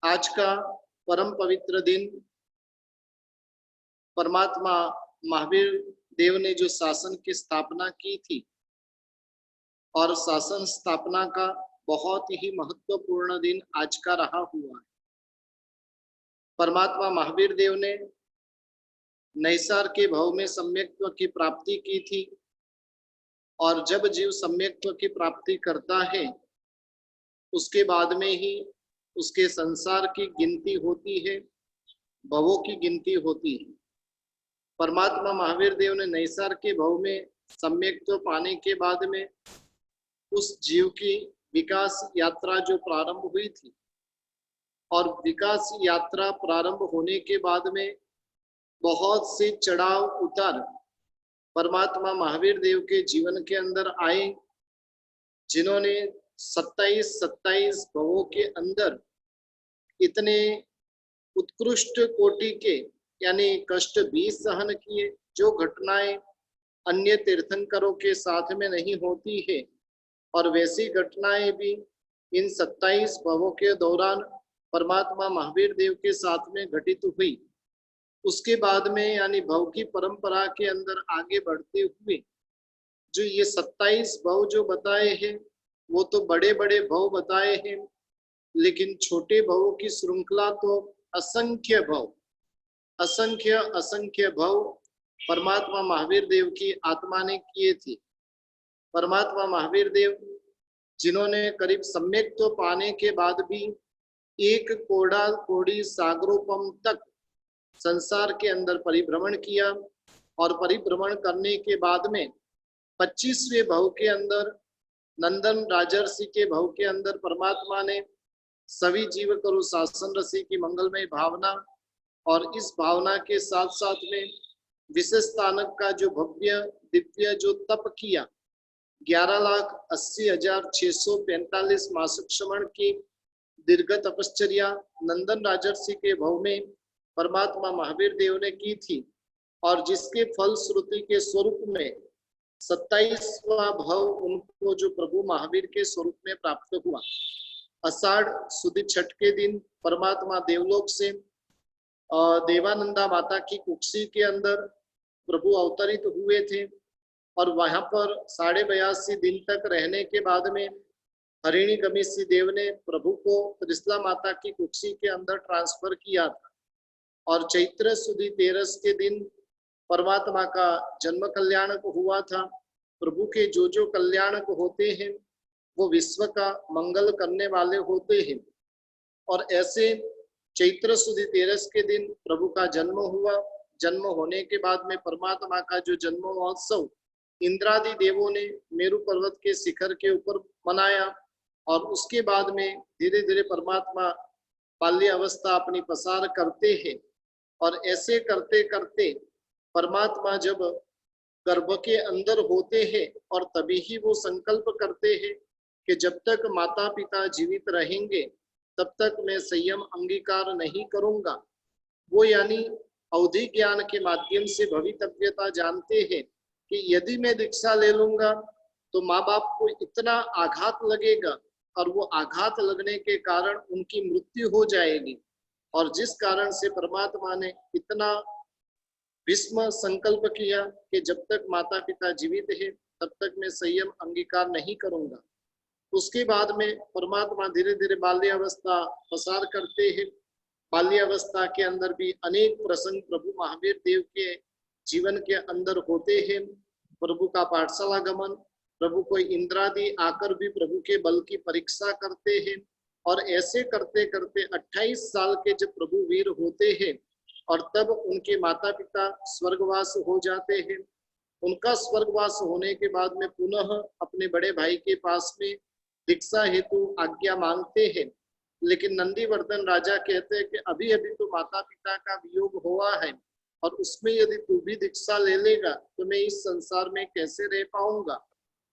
आज का परम पवित्र दिन परमात्मा महावीर देव ने जो शासन की स्थापना की थी और शासन स्थापना का बहुत ही महत्वपूर्ण दिन आज का रहा हुआ है। परमात्मा महावीर देव ने नैसार के भाव में सम्यक्त्व की प्राप्ति की थी और जब जीव सम्यक्त्व की प्राप्ति करता है उसके बाद में ही उसके संसार की गिनती होती है, भवों की गिनती होती है। परमात्मा महावीर देव ने नैसार के भव में सम्यक्त्व पाने के बाद में उस जीव की विकास यात्रा जो प्रारंभ हुई थी और विकास यात्रा प्रारंभ होने के बाद में बहुत से चढ़ाव उतार परमात्मा महावीर देव के जीवन के अंदर आए, जिन्होंने 27 भवों के अंदर इतने उत्कृष्ट कोटि के यानी कष्ट भी सहन किए, जो घटनाएं अन्य तीर्थंकरों के साथ में नहीं होती है और वैसी घटनाएं भी इन 27 भवों के दौरान परमात्मा महावीर देव के साथ में घटित हुई। उसके बाद में यानी भव की परंपरा के अंदर आगे बढ़ते हुए जो ये 27 भव जो बताए हैं वो तो बड़े बड़े भव बताए हैं, लेकिन छोटे भवों की श्रृंखला तो असंख्य भव, असंख्य भव परमात्मा महावीर देव की आत्मा ने किए थे। परमात्मा महावीर देव जिन्होंने करीब सम्यक्त्व पाने के बाद भी एक कोड़ी सागरोपम तक संसार के अंदर परिभ्रमण किया और परिभ्रमण करने के बाद में 25वें भव के अंदर नंदन राजर्षि के भव के अंदर परमात्मा ने सभी जीव करु शासन रसी की मंगलमय भावना और इस भावना के साथ साथ में विशेष स्थानक का जो भव्य दिव्य जो तप किया, 11,80,645 मासिक श्रवण की दीर्घ तपश्चर्या नंदन राजर्षि के भव में परमात्मा महावीर देव ने की थी और जिसके फल श्रुति के स्वरूप में 27वां भव उनको जो प्रभु महावीर के स्वरूप में प्राप्त हुआ। आषाढ़ सुदी छठ के दिन परमात्मा देवलोक से देवानंदा माता की कुक्षी के अंदर प्रभु अवतरित हुए थे और वहां पर 82.5 दिन तक रहने के बाद में हरिणी गमीसी देव ने प्रभु को त्रिशला माता की कुक्षी के अंदर ट्रांसफर किया था और चैत्र सुदी 13 के दिन परमात्मा का जन्म कल्याणक हुआ था। प्रभु के जो कल्याणक होते हैं वो विश्व का मंगल करने वाले होते हैं और ऐसे चैत्र सुदी 13 के दिन प्रभु का जन्म हुआ। जन्म होने के बाद में परमात्मा का जो जन्म महोत्सव इंद्रादि देवों ने मेरु पर्वत के शिखर के ऊपर मनाया और उसके बाद में धीरे धीरे परमात्मा बाल्य अवस्था अपनी पसार करते हैं और ऐसे करते करते परमात्मा जब गर्भ के अंदर होते हैं और तभी ही वो संकल्प करते हैं कि जब तक माता पिता जीवित रहेंगे तब तक मैं संयम अंगीकार नहीं करूंगा। वो यानी अवधि ज्ञान के माध्यम से भवितव्यता जानते हैं कि यदि मैं दीक्षा ले लूंगा तो माँ बाप को इतना आघात लगेगा और वो आघात लगने के कारण उनकी मृत्यु हो जाएगी और जिस कारण से परमात्मा ने इतना भीष्म संकल्प किया कि जब तक माता पिता जीवित है तब तक मैं संयम अंगीकार नहीं करूंगा। उसके बाद में परमात्मा धीरे धीरे बाल्यावस्था पसार करते हैं। बाल्यावस्था के अंदर भी अनेक प्रसंग प्रभु महावीर देव के जीवन के अंदर होते हैं। प्रभु का पाठशाला गमन, प्रभु को इंद्रादि आकर भी प्रभु के बल की परीक्षा करते हैं और ऐसे करते करते 28 साल के जब प्रभु वीर होते हैं और तब उनके माता पिता स्वर्गवास हो जाते हैं। उनका स्वर्गवास होने के बाद में पुनः अपने बड़े भाई के पास में दीक्षा हेतु आज्ञा मांगते हैं, लेकिन नंदीवर्धन राजा कहते हैं कि अभी अभी तो माता पिता का वियोग हुआ है और उसमें यदि तू भी दीक्षा ले लेगा तो मैं इस संसार में कैसे रह पाऊंगा।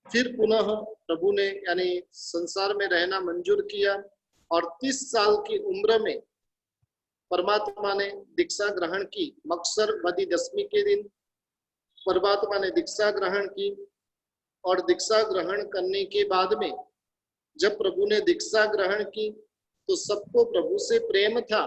फिर पुनः प्रभु ने यानी संसार में रहना मंजूर किया और 30 साल की उम्र में परमात्मा ने दीक्षा ग्रहण की। मक्सर वदी दशमी के दिन परमात्मा ने दीक्षा ग्रहण की और दीक्षा ग्रहण करने के बाद में जब प्रभु ने दीक्षा ग्रहण की तो सबको प्रभु से प्रेम था,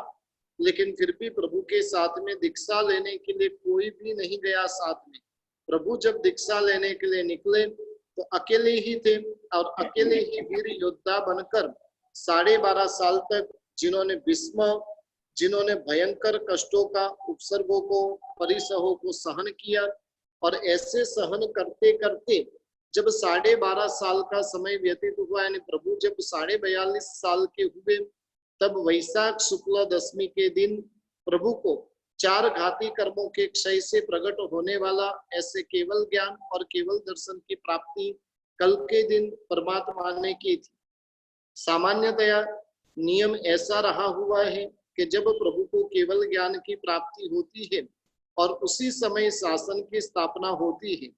लेकिन फिर भी प्रभु के साथ में दीक्षा लेने के लिए कोई भी नहीं गया साथ में। प्रभु जब दीक्षा लेने के लिए निकले तो अकेले ही थे, और अकेले ही वीर योद्धा बनकर 12.5 साल तक जिन्होंने भयंकर कष्टों का, उपसर्गों को, परिसहों को सहन किया। और ऐसे सहन करते करते जब 12.5 साल का समय व्यतीत हुआ, यानी प्रभु जब 42.5 साल के हुए, तब वैशाख शुक्ल दशमी के दिन प्रभु को 4 घाती कर्मों के क्षय से प्रकट होने वाला ऐसे केवल ज्ञान और केवल दर्शन की प्राप्ति कल के दिन परमात्मा ने की थी। सामान्यतया नियम ऐसा रहा हुआ है कि जब प्रभु को केवल ज्ञान की प्राप्ति होती है और उसी समय शासन की स्थापना होती है।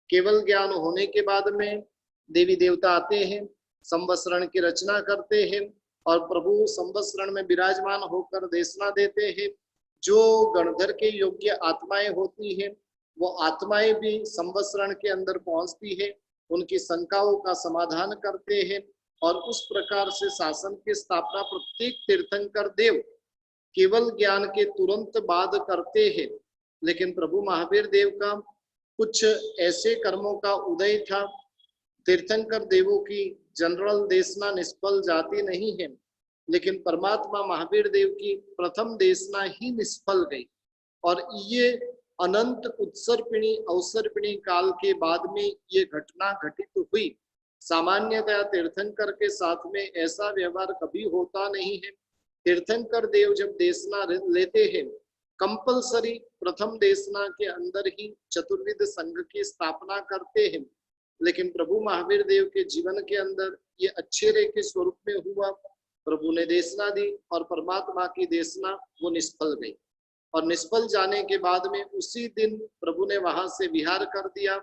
केवल ज्ञान होने के बाद में देवी देवता आते हैं, संवत्सरण की रचना करते हैं, और प्रभु संवत्सरण में विराजमान होकर देशना देते हैं। जो गणधर के योग्य आत्माएं होती हैं, वो आत्माएं भी संवत्सरण के अंदर पहुंचती है, उनकी शंकाओं का समाधान करते हैं, और उस प्रकार से शासन की स्थापना प्रत्येक तीर्थंकर देव केवल ज्ञान के तुरंत बाद करते हैं। लेकिन प्रभु महावीर देव का कुछ ऐसे कर्मों का उदय था। तीर्थंकर देवों की जनरल देशना निष्फल जाती नहीं है, लेकिन परमात्मा महावीर देव की प्रथम देशना ही निष्फल गई, और ये अनंत उत्सर्पिणी अवसर्पिणी काल के बाद में ये घटना घटित हुई। सामान्यतया तीर्थंकर के साथ में ऐसा व्यवहार कभी होता नहीं है। तीर्थंकर देव जब देशना लेते हैं, कंपलसरी प्रथम देशना के अंदर ही चतुर्विध संघ की स्थापना करते हैं। लेकिन प्रभु महावीर देव के जीवन के अंदर ये अच्छेरे के स्वरूप में हुआ। प्रभु ने देशना दी और परमात्मा की देशना वो निष्फल गई, और निष्फल जाने के बाद में उसी दिन प्रभु ने वहां से विहार कर दिया।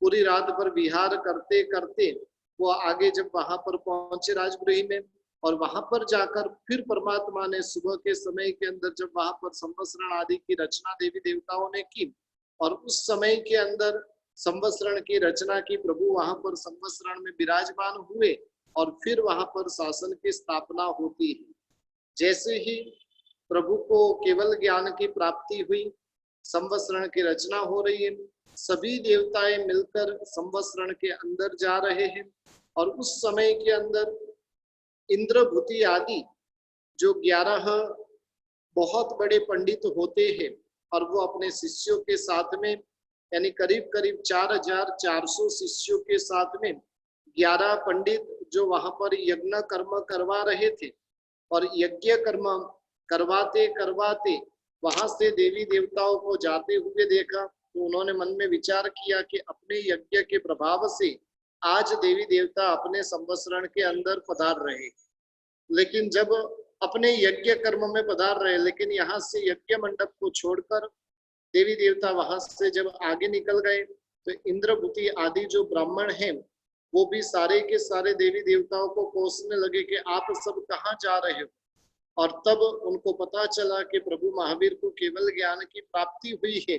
पूरी रात भर विहार करते करते वो आगे जब वहां पर पहुंचे राजगृह में, और वहां पर जाकर फिर परमात्मा ने सुबह के समय के अंदर जब वहां पर संवत्सरण आदि की रचना देवी देवताओं ने की, और उस समय के अंदर संवत्सरण की रचना की, प्रभु वहां पर संवत्सरण में विराजमान हुए, और फिर वहां पर शासन की स्थापना होती है। जैसे ही प्रभु को केवल ज्ञान की प्राप्ति हुई, संवत्सरण की रचना हो रही है, सभी देवताएं मिलकर संवत्सरण के अंदर जा रहे हैं, और उस समय के अंदर इंद्रभूति आदि जो 11 बहुत बड़े पंडित होते हैं, और वो अपने शिष्यों के साथ में, यानी करीब करीब 4400 शिष्यों के साथ में 11 पंडित जो वहां पर यज्ञ कर्म करवा रहे थे, और यज्ञ कर्म करवाते करवाते वहां से देवी देवताओं को जाते हुए देखा, तो उन्होंने मन में विचार किया कि अपने यज्ञ के प्रभाव से आज देवी देवता अपने संवत्सरण के अंदर पधार रहे। लेकिन जब अपने यज्ञ कर्म में पधार रहे, लेकिन यहाँ से यज्ञ मंडप को छोड़कर देवी देवता वहां से जब आगे निकल गए, तो इंद्रभूति आदि जो ब्राह्मण हैं वो भी सारे के सारे देवी देवताओं को कोसने लगे कि आप सब कहाँ जा रहे हो। और तब उनको पता चला कि प्रभु महावीर को केवल ज्ञान की प्राप्ति हुई है।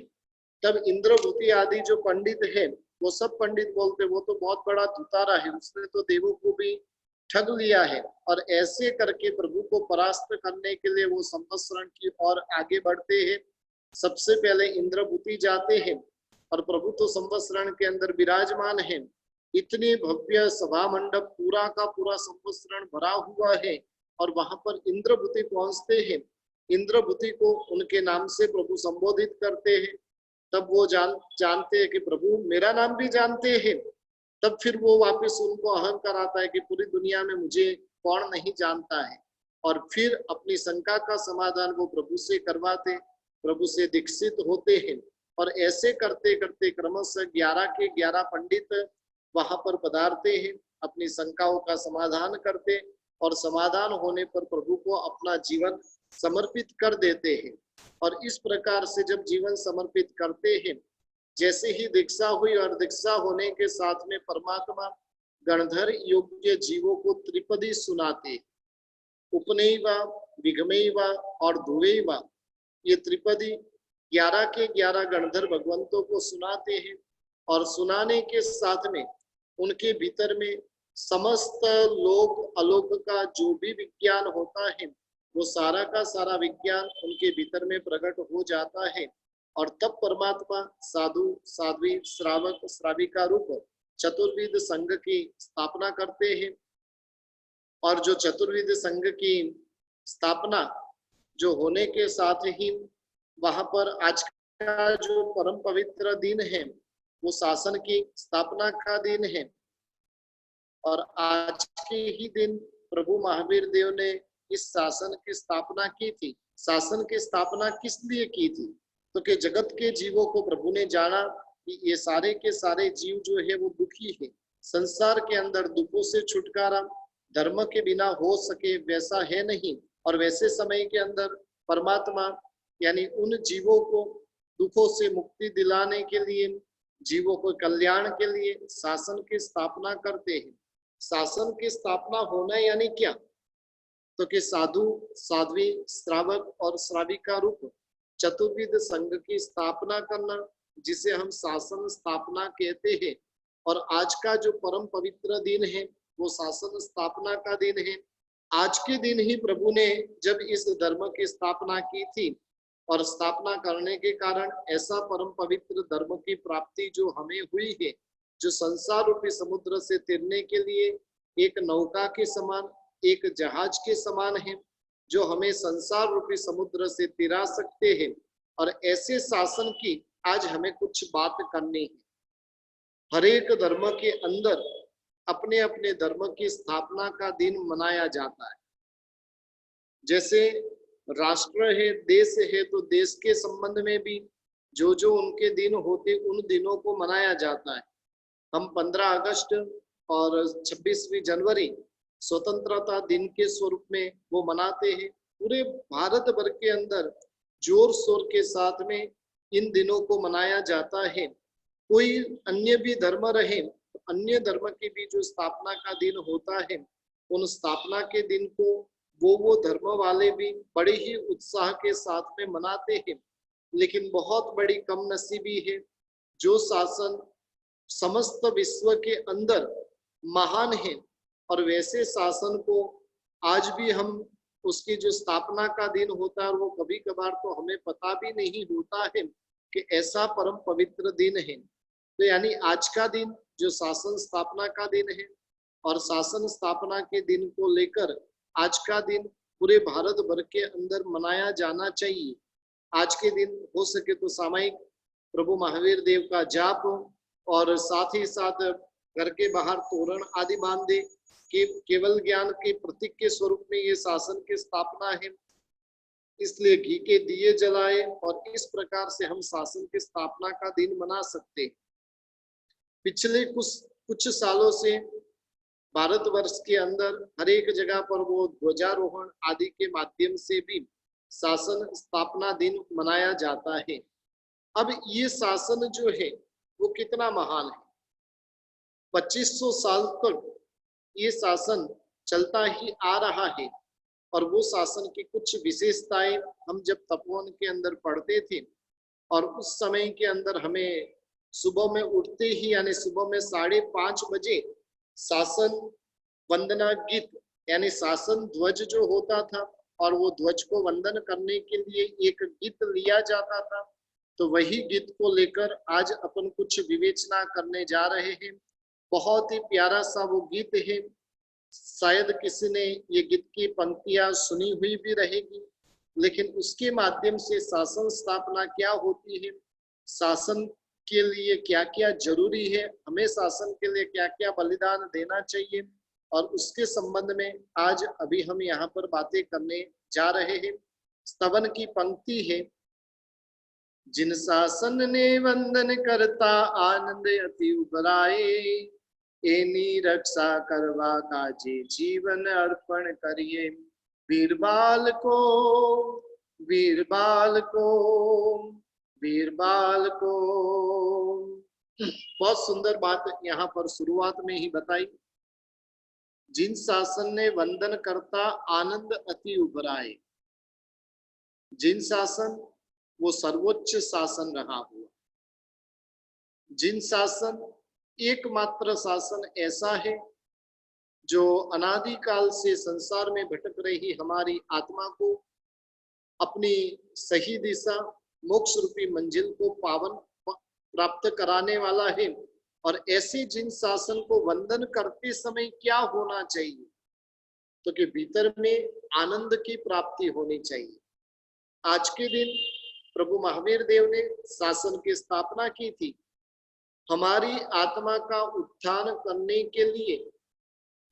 तब इंद्रभूति आदि जो पंडित है, वो सब पंडित बोलते वो तो बहुत बड़ा धुतारा है, उसने तो देवों को भी ठग लिया है। और ऐसे करके प्रभु को परास्त करने के लिए वो संवत्सरण की ओर आगे बढ़ते हैं। सबसे पहले इंद्रभूति जाते हैं, और प्रभु तो संवत्सरण के अंदर विराजमान है। इतनी भव्य सभा मंडप पूरा का पूरा संवत्सरण भरा हुआ है, और वहां पर इंद्रभूति पहुंचते हैं। इंद्रभूति को उनके नाम से प्रभु संबोधित करते हैं। तब वो जानते हैं कि प्रभु मेरा नाम भी जानते हैं। तब फिर वो वापस उनको अहंकार आता है कि पूरी दुनिया में मुझे कौन नहीं जानता है, और फिर अपनी शंका का समाधान वो प्रभु से करवाते, प्रभु से दीक्षित होते हैं। और ऐसे करते करते क्रमशः 11 के 11 पंडित वहां पर पधारते हैं, अपनी शंकाओं का समाधान करते, और समाधान होने पर प्रभु को अपना जीवन समर्पित कर देते हैं। और इस प्रकार से जब जीवन समर्पित करते हैं, जैसे ही दीक्षा हुई, और दीक्षा होने के साथ में परमात्मा गणधर योग्य जीवों को त्रिपदी सुनाते, उपनयवा, विगमयवा और धुवैवा, ये त्रिपदी 11 के 11 गणधर भगवंतों को सुनाते हैं। और सुनाने के साथ में उनके भीतर में समस्त लोक अलोक का जो भी विज्ञान होता है वो सारा का सारा विज्ञान उनके भीतर में प्रकट हो जाता है। और तब परमात्मा साधु साध्वी श्रावक श्राविका रूप चतुर्विध संघ की स्थापना करते हैं। और जो चतुर्विध संघ की स्थापना जो होने के साथ ही वहां पर आज का जो परम पवित्र दिन है वो शासन की स्थापना का दिन है। और आज के ही दिन प्रभु महावीर देव ने इस शासन की स्थापना की थी। शासन की स्थापना किस लिए की थी? तो कि जगत के जीवों को प्रभु ने जाना कि ये सारे के सारे जीव जो है वो दुखी है, संसार के अंदर दुखों से छुटकारा धर्म के बिना हो सके वैसा है नहीं। और वैसे समय के अंदर परमात्मा यानी उन जीवों को दुखों से मुक्ति दिलाने के लिए, जीवों को कल्याण के लिए शासन की स्थापना करते हैं। शासन की स्थापना होना यानी क्या? तो कि साधु साध्वी श्रावक और श्राविका रूप चतुर्विध संघ की स्थापना करना, जिसे हम शासन स्थापना कहते हैं। और आज का जो परम पवित्र दिन है वो शासन स्थापना का दिन है। आज के दिन ही प्रभु ने जब इस धर्म की स्थापना की थी और स्थापना करने के कारण ऐसा परम पवित्र धर्म की प्राप्ति जो हमें हुई है, जो संसार रूपी समुद्र से तिरने के लिए एक नौका के समान, एक जहाज के समान है, जो हमें संसार रूपी समुद्र से तिरा सकते हैं। और ऐसे शासन की आज हमें कुछ बात करनी है। हर एक धर्म के अंदर अपने अपने धर्म की स्थापना का दिन मनाया जाता है। जैसे राष्ट्र है, देश है, तो देश के संबंध में भी जो जो उनके दिन होते उन दिनों को मनाया जाता है। हम 15 अगस्त और 26वीं जनवरी स्वतंत्रता दिन के स्वरूप में वो मनाते हैं। पूरे भारत भर के अंदर जोर शोर के साथ में इन दिनों को मनाया जाता है। कोई अन्य भी धर्म रहे, अन्य धर्म की भी जो स्थापना का दिन होता है, उन स्थापना के दिन को वो धर्म वाले भी बड़े ही उत्साह के साथ में मनाते हैं। लेकिन बहुत बड़ी कम नसीबी है जो शासन समस्त विश्व के अंदर महान है और वैसे शासन को आज भी हम उसकी जो स्थापना का दिन होता है वो कभी कभार तो हमें पता भी नहीं होता है कि ऐसा परम पवित्र दिन है। तो यानी आज का दिन जो शासन स्थापना का दिन है और शासन स्थापना के दिन को लेकर आज का दिन पूरे भारत भर के अंदर मनाया जाना चाहिए। आज के दिन हो सके तो सामूहिक प्रभु महावीर देव का जाप और साथ ही साथ घर के बाहर तोरण आदि बांध दे कि केवल ज्ञान के प्रतीक के स्वरूप में ये शासन की स्थापना है, इसलिए घी के दिए जलाए और इस प्रकार से हम शासन की स्थापना का दिन मना सकते हैं। पिछले कुछ सालों से भारतवर्ष के अंदर हर एक जगह पर वो ध्वजारोहण आदि के माध्यम से भी शासन स्थापना दिन मनाया जाता है। अब ये शासन जो है वो कितना महान है। 2500 साल तक ये शासन चलता ही आ रहा है और वो शासन की कुछ विशेषताएं हम जब तपोवन के अंदर पढ़ते थे और उस समय के अंदर हमें सुबह में उठते ही यानी सुबह में 5:30 बजे शासन वंदना गीत यानी शासन ध्वज जो होता था और वो ध्वज को वंदन करने के लिए एक गीत लिया जाता था। तो वही गीत को लेकर आज अपन कुछ विवेचना करने जा रहे हैं। बहुत ही प्यारा सा वो गीत है, शायद किसी ने ये गीत की पंक्तियां सुनी हुई भी रहेगी, लेकिन उसके माध्यम से शासन स्थापना क्या होती है, शासन के लिए क्या क्या जरूरी है, हमें शासन के लिए क्या क्या बलिदान देना चाहिए, और उसके संबंध में आज अभी हम यहाँ पर बातें करने जा रहे हैं। स्तवन की पंक्ति है, जिन शासन ने वंदन करता आनंद अति उबराए, एनी रक्षा करवा काजे जीवन अर्पण करिए, वीरबाल को वीरबाल को वीरबाल को। बहुत सुंदर बात यहाँ पर शुरुआत में ही बताई, जिन शासन ने वंदन करता आनंद अति उभराए। जिन शासन वो सर्वोच्च शासन रहा हुआ, जिन शासन एकमात्र शासन ऐसा है जो अनादिकाल से संसार में भटक रही हमारी आत्मा को अपनी सही दिशा मोक्ष रूपी मंजिल को पावन प्राप्त कराने वाला है। और ऐसे जिन शासन को वंदन करते समय क्या होना चाहिए, तो कि भीतर में आनंद की प्राप्ति होनी चाहिए। आज के दिन प्रभु महावीर देव ने शासन की स्थापना की थी। हमारी आत्मा का उत्थान करने के लिए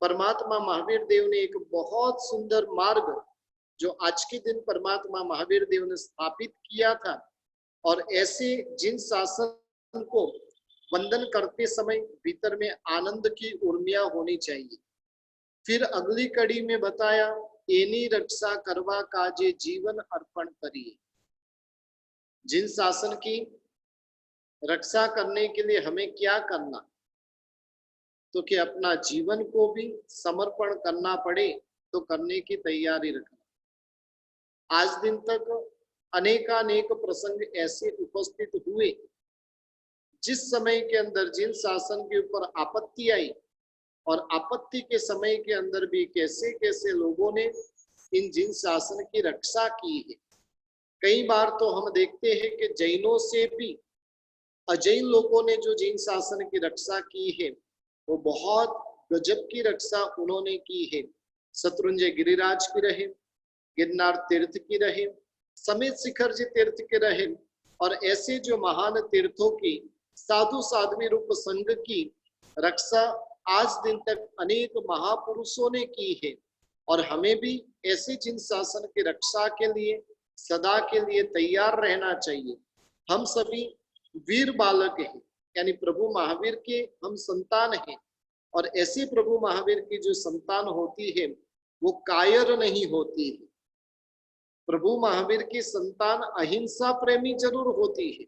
परमात्मा महावीर देव ने एक बहुत सुंदर मार्ग जो आज के दिन परमात्मा महावीर देव ने स्थापित किया था। और ऐसे जिन शासन को वंदन करते समय भीतर में आनंद की उर्मियां होनी चाहिए। फिर अगली कड़ी में बताया, एनी रक्षा करवा काजे जीवन अर्पण करिए। जिन शासन की रक्षा करने के लिए हमें क्या करना, तो कि अपना जीवन को भी समर्पण करना पड़े तो करने की तैयारी रखना। आज दिन तक अनेकानेक प्रसंग ऐसे उपस्थित हुए जिस समय के अंदर जिन शासन के ऊपर आपत्ति आई, और आपत्ति के समय के अंदर भी कैसे कैसे लोगों ने इन जिन शासन की रक्षा की है। कई बार तो हम देखते हैं कि जैनों से भी अजैन लोगों ने जो जिन शासन की रक्षा की है वो बहुत गजब की रक्षा उन्होंने की है। शत्रुंजय गिरिराज की रहे, गिरनार तीर्थ की रहे, समेत शिखर जी तीर्थ के रहे, और ऐसे जो महान तीर्थों की साधु साध्वी रूप संघ की रक्षा आज दिन तक अनेक महापुरुषों ने की है। और हमें भी ऐसे जिन शासन की रक्षा के लिए सदा के लिए तैयार रहना चाहिए। हम सभी वीर बालक हैं, यानी प्रभु महावीर के हम संतान हैं। और ऐसी प्रभु महावीर की जो संतान होती है वो कायर नहीं होती है। प्रभु महावीर की संतान अहिंसा प्रेमी जरूर होती है,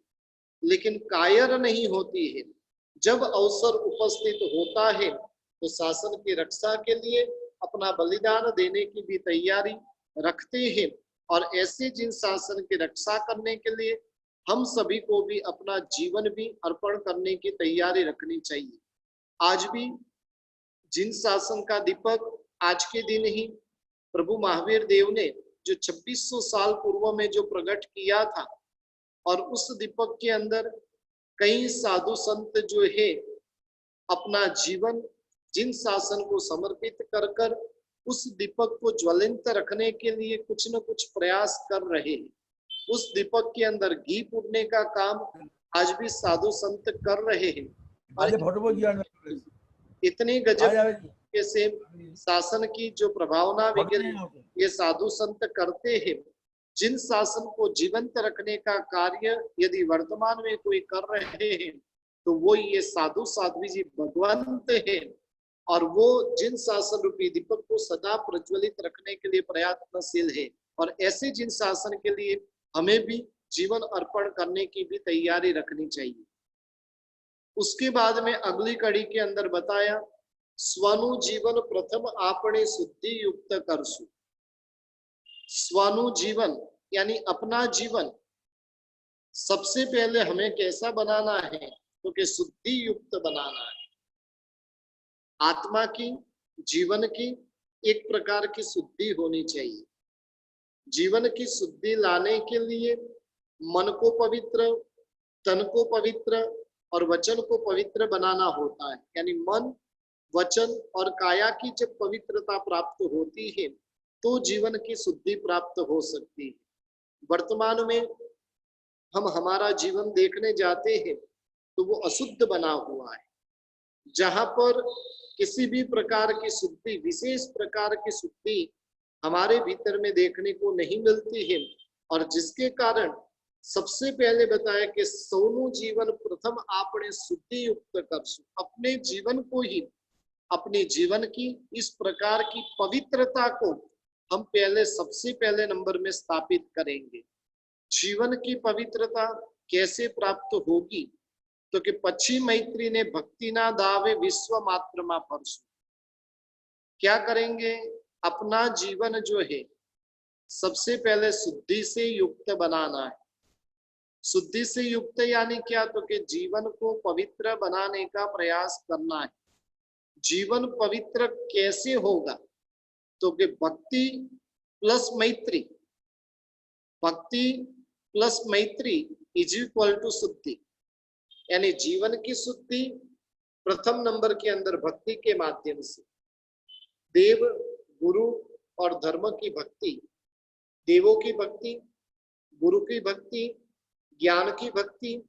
लेकिन कायर नहीं होती है। जब अवसर उपस्थित होता है तो शासन की रक्षा के लिए अपना बलिदान देने की भी तैयारी रखते हैं। और ऐसे जिन शासन की रक्षा करने के लिए हम सभी को भी अपना जीवन भी अर्पण करने की तैयारी रखनी चाहिए। आज भी जिन शासन का दीपक आज के दिन ही प्रभु महावीर देव ने जो 2600 साल पूर्व में जो प्रकट किया था, और उस दीपक के अंदर कई साधु संत जो है अपना जीवन जिन शासन को समर्पित कर कर उस दीपक को ज्वलंत रखने के लिए कुछ न कुछ प्रयास कर रहे हैं। उस दीपक के अंदर घी पुरने का काम आज भी साधु संत कर रहे हैं। और इतनी गजब से शासन की जो प्रभावना वगैरह ये साधु संत करते हैं। जिन शासन को जीवंत रखने का कार्य यदि वर्तमान में कोई कर रहे हैं तो वो ये साधु साध्वी जी भगवंत हैं। और वो जिन शासन रूपी दीपक को सदा प्रज्वलित रखने के लिए प्रयत्नशील है। और ऐसे जिन शासन के लिए हमें भी जीवन अर्पण करने की भी तैयारी रखनी चाहिए। उसके बाद में अगली कड़ी के अंदर बताया, स्वनु जीवन प्रथम आपने शुद्धि युक्त करसु। स्वनु जीवन यानी अपना जीवन सबसे पहले हमें कैसा बनाना है, तो कि शुद्धि युक्त बनाना है। आत्मा की जीवन की एक प्रकार की शुद्धि होनी चाहिए। जीवन की शुद्धि लाने के लिए मन को पवित्र, तन को पवित्र और वचन को पवित्र बनाना होता है। यानी मन, वचन और काया की जब पवित्रता प्राप्त होती है तो जीवन की शुद्धि प्राप्त हो सकती है। वर्तमान में हम हमारा जीवन देखने जाते हैं तो वो अशुद्ध बना हुआ है। जहां पर किसी भी प्रकार की शुद्धि, विशेष प्रकार की शुद्धि हमारे भीतर में देखने को नहीं मिलती है। और जिसके कारण सबसे पहले बताया कि सोनु जीवन प्रथम आपने शुद्धि युक्त करसु। अपने जीवन को ही, अपने जीवन की इस प्रकार की पवित्रता को हम पहले सबसे पहले नंबर में स्थापित करेंगे। जीवन की पवित्रता कैसे प्राप्त होगी, तो कि पक्षी मैत्री ने भक्ति ना दावे विश्व मात्र मा परसु। क्या करेंगे, अपना जीवन जो है सबसे पहले शुद्धि से युक्त बनाना है। शुद्धि से युक्त यानी क्या, तो कि जीवन को पवित्र बनाने का प्रयास करना है। जीवन पवित्र कैसे होगा? तो कि भक्ति प्लस मैत्री, भक्ति प्लस मैत्री इज इक्वल टू शुद्धि। यानी जीवन की शुद्धि प्रथम नंबर के अंदर भक्ति के माध्यम से, देव गुरु और धर्म की भक्ति, देवों की भक्ति, गुरु की भक्ति, ज्ञान की भक्ति,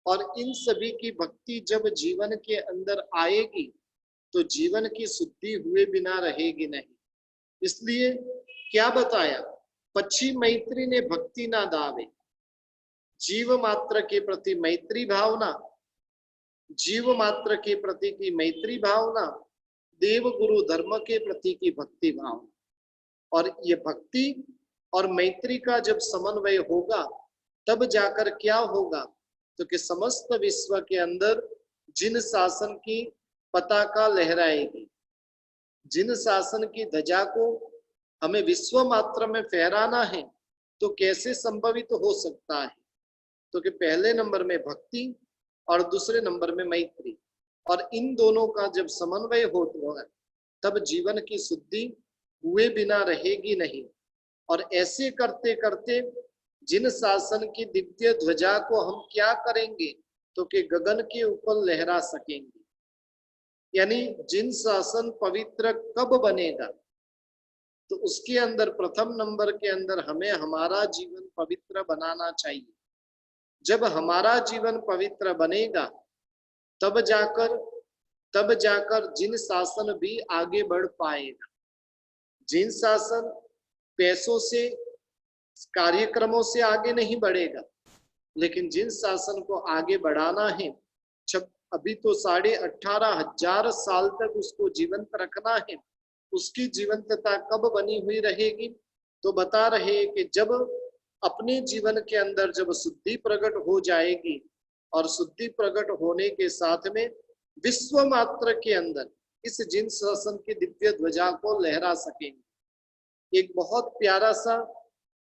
और इन सभी की भक्ति जब जीवन के अंदर आएगी तो जीवन की शुद्धि हुए बिना रहेगी नहीं। इसलिए क्या बताया, पक्षी मैत्री ने भक्ति ना दावे, जीव मात्र के प्रति मैत्री भावना, जीव मात्र के प्रति की मैत्री भावना, देव गुरु धर्म के प्रति की भक्ति भावना, और ये भक्ति और मैत्री का जब समन्वय होगा तब जाकर क्या होगा, तो कि समस्त विश्व के अंदर जिन शासन की पताका लहराएगी, जिन शासन की ध्वजा को हमें विश्व मात्र में फहराना है, तो कैसे संभवित हो सकता है, तो कि पहले नंबर में भक्ति और दूसरे नंबर में मैत्री, और इन दोनों का जब समन्वय होता है तब जीवन की शुद्धि हुए बिना रहेगी नहीं। और ऐसे करते करते जिन शासन की दिव्य ध्वजा को हम क्या करेंगे, तो कि गगन के ऊपर लहरा सकेंगे। यानी जिन शासन पवित्र कब बनेगा, तो उसके अंदर प्रथम नंबर के अंदर हमें हमारा जीवन पवित्र बनाना चाहिए। जब हमारा जीवन पवित्र बनेगा तब जाकर जिन शासन भी आगे बढ़ पाएगा। जिन शासन पैसों से, कार्यक्रमों से आगे नहीं बढ़ेगा, लेकिन जिन शासन को आगे बढ़ाना है, अभी तो 18,500 साल तक उसको जीवंत रखना है, उसकी जीवंतता कब बनी हुई रहेगी, तो बता रहे कि जब अपने जीवन के अंदर जब शुद्धि प्रकट हो जाएगी, और शुद्धि प्रकट होने के साथ में विश्व मात्र के अंदर इस जिन शासन की दिव्य ध्वजा को लहरा सकेंगे। एक बहुत प्यारा सा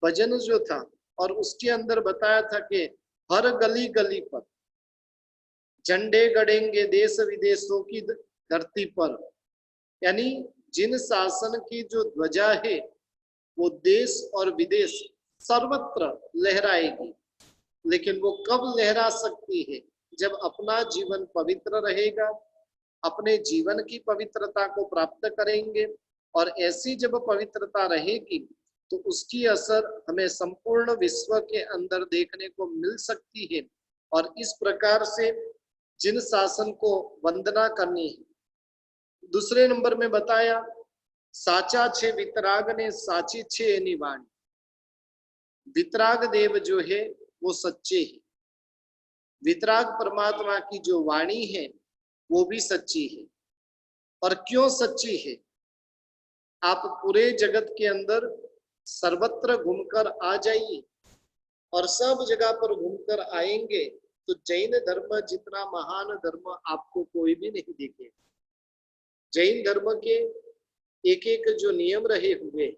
भजन जो था, और उसके अंदर बताया था कि हर गली गली पर झंडे गड़ेंगे देश विदेशों की धरती पर। यानी जिन शासन की जो ध्वजा है वो देश और विदेश सर्वत्र लहराएगी, लेकिन वो कब लहरा सकती है, जब अपना जीवन पवित्र रहेगा, अपने जीवन की पवित्रता को प्राप्त करेंगे, और ऐसी जब पवित्रता रहेगी तो उसकी असर हमें संपूर्ण विश्व के अंदर देखने को मिल सकती है। और इस प्रकार से जिन शासन को वंदना करनी है। दूसरे नंबर में बताया, साचा छे वितराग ने साची छे निवाणी। वितराग देव जो है वो सच्चे है, वितराग परमात्मा की जो वाणी है वो भी सच्ची है। और क्यों सच्ची है, आप पूरे जगत के अंदर सर्वत्र घूमकर आ जाइए, और सब जगह पर घूमकर आएंगे तो जैन धर्म जितना महान धर्म आपको कोई भी नहीं दिखेगा। जैन धर्म के एक एक जो नियम रहे हुए,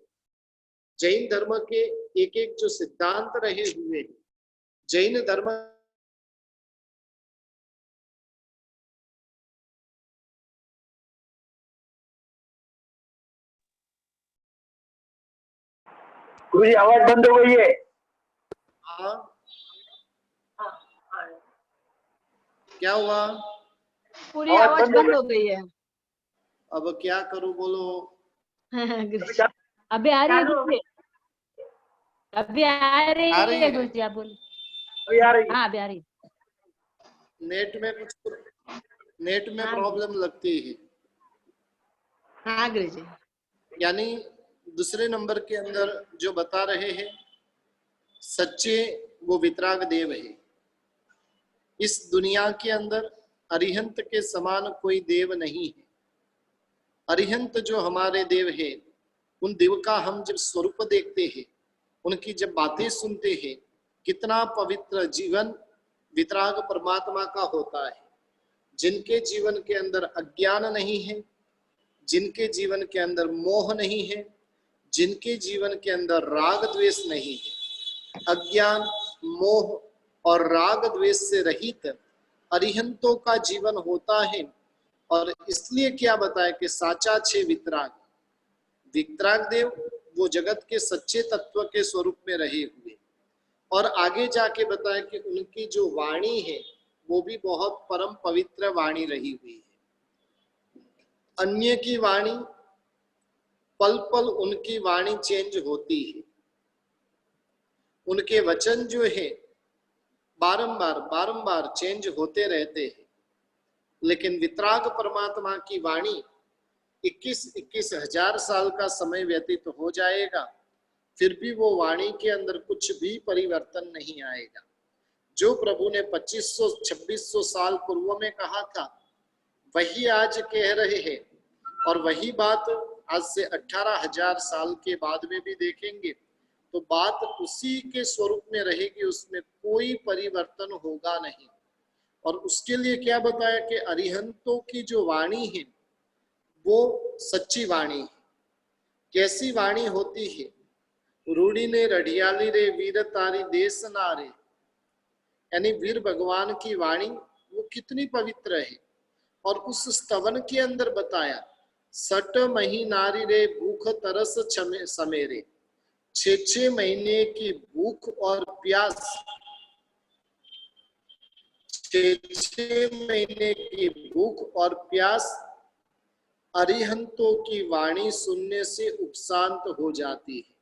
जैन धर्म के एक एक जो सिद्धांत रहे हुए, जैन धर्म गुरुजी आवाज बंद हो गई है। हाँ, क्या हुआ? पूरी आवाज बंद हो गई है। अब क्या करूं, बोलो। अभी आ रही है, अभी आ रही है गुरुजी, आप बोलो। अभी आ रही है। हाँ अभी आ रही है। नेट में प्रॉब्लम लगती है। हाँ गुरुजी। यानी दूसरे नंबर के अंदर जो बता रहे हैं, सच्चे वो वितराग देव है। इस दुनिया के अंदर अरिहंत के समान कोई देव नहीं है। अरिहंत जो हमारे देव है, उन देव का हम जब स्वरूप देखते हैं, उनकी जब बातें सुनते हैं, कितना पवित्र जीवन वितराग परमात्मा का होता है। जिनके जीवन के अंदर अज्ञान नहीं है, जिनके जीवन के अंदर मोह नहीं है, जिनके जीवन के अंदर राग द्वेष नहीं है, अज्ञान मोह और राग द्वेष से रहित अरिहंतों का जीवन होता है। और इसलिए क्या बताया कि साचा छे वितराग, वितराग देव वो जगत के सच्चे तत्व के स्वरूप में रहे हुए, और आगे जाके बताया कि उनकी जो वाणी है वो भी बहुत परम पवित्र वाणी रही हुई है। अन्य की वाणी पल पल उनकी वाणी चेंज होती है, उनके वचन जो है बारंबार बारंबार चेंज होते रहते हैं, लेकिन वितराग परमात्मा की वाणी 21 हजार साल का समय व्यतीत हो जाएगा, फिर भी वो वाणी के अंदर कुछ भी परिवर्तन नहीं आएगा। जो प्रभु ने 2500-2600 साल पूर्व में कहा था वही आज कह रहे हैं, और वही बात आज से 18,000 साल के बाद में भी देखेंगे तो बात उसी के स्वरूप में रहेगी, उसमें कोई परिवर्तन होगा नहीं। और उसके लिए क्या बताया कि अरिहंतों की जो वाणी है वो सच्ची वाणी है। कैसी वाणी होती है? रूढ़ी ने रढ़ियाली रे वीर तारी देश नारे, यानी वीर भगवान की वाणी वो कितनी पवित्र है। और उस स्तवन के अंदर बताया सट मही नारी रे भूख तरस समेरे, 6 महीने की भूख और प्यास, 6 महीने की भूख और प्यास अरिहंतों की वाणी सुनने से उपशांत हो जाती है।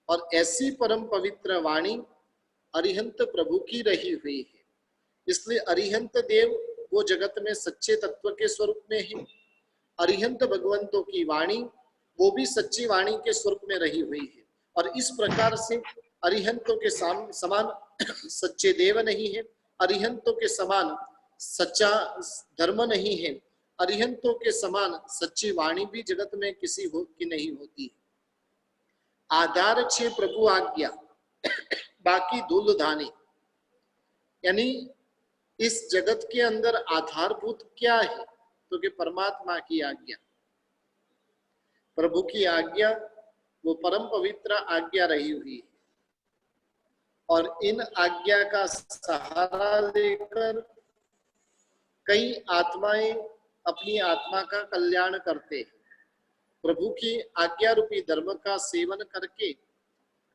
और ऐसी परम पवित्र वाणी अरिहंत प्रभु की रही हुई है। इसलिए अरिहंत देव वो जगत में सच्चे तत्व के स्वरूप में है। अरिहंत भगवंतों की वाणी वो भी सच्ची वाणी के स्वरूप में रही हुई है। और इस प्रकार से अरिहंतों के समान सच्चे देव नहीं है, अरिहंतों के समान सच्चा धर्म नहीं है, अरिहंतों के समान सच्ची वाणी भी जगत में किसी की नहीं होती है। आधार छे प्रभु आज्ञा बाकी धूल धानी, यानी इस जगत के अंदर आधारभूत क्या है तो कि परमात्मा की आज्ञा, प्रभु की आज्ञा वो परम पवित्र आज्ञा रही हुई है। और इन आज्ञा का सहारा लेकर कई आत्माएं अपनी आत्मा का कल्याण करते हैं। प्रभु की आज्ञा रूपी धर्म का सेवन करके